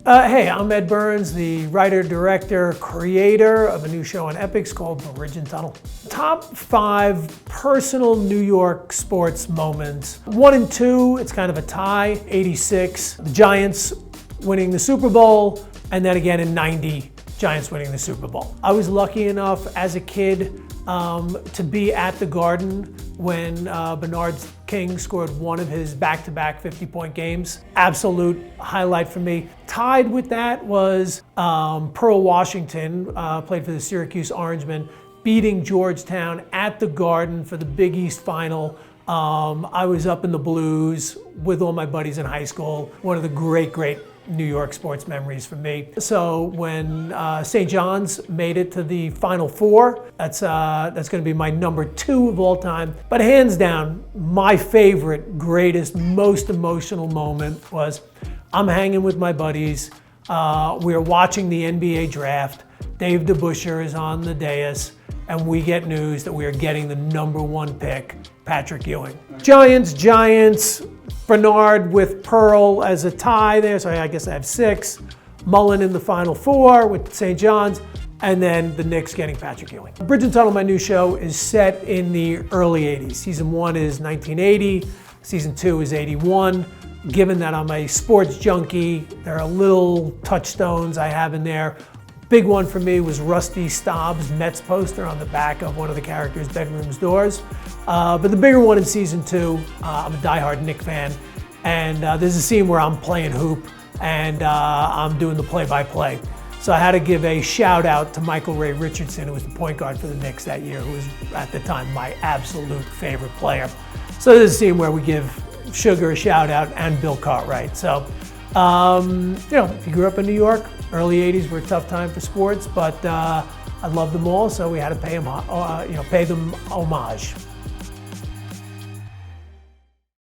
Hey, I'm Ed Burns, the writer, director, creator of a new show on Epix called Bridge and Tunnel. Top 5 personal New York sports moments. 1 and 2, it's kind of a tie. 86, the Giants winning the Super Bowl, and then again in 90, Giants winning the Super Bowl. I was lucky enough as a kid to be at the Garden when Bernard King scored one of his back-to-back 50-point games. Absolute highlight for me. Tied with that was Pearl Washington, played for the Syracuse Orangemen, beating Georgetown at the Garden for the Big East Final. I was up in the Blues with all my buddies in high school. One of the great New York sports memories for me. So when St. John's made it to the Final Four, that's going to be my number 2 of all time. But hands down, my favorite, greatest, most emotional moment was I'm hanging with my buddies. We're watching the NBA draft. Dave DeBusschere is on the dais, and we get news that we are getting the number 1 pick, Patrick Ewing. Giants, Bernard with Pearl as a tie there, so I guess I have 6. Mullen in the Final Four with St. John's, and then the Knicks getting Patrick Ewing. Bridge and Tunnel, my new show, is set in the early 80s. Season 1 is 1980, Season 2 is 81. Given that I'm a sports junkie, there are little touchstones I have in there. Big one for me was Rusty Staub's Mets poster on the back of one of the characters' bedroom's doors. But the bigger one in Season 2, I'm a diehard Knick fan, and there's a scene where I'm playing hoop and I'm doing the play-by-play. So I had to give a shout out to Michael Ray Richardson, who was the point guard for the Knicks that year, who was at the time my absolute favorite player. So there's a scene where we give Sugar a shout out and Bill Cartwright. So, if you grew up in New York, early 80s were a tough time for sports, but I loved them all, so we had to pay them homage.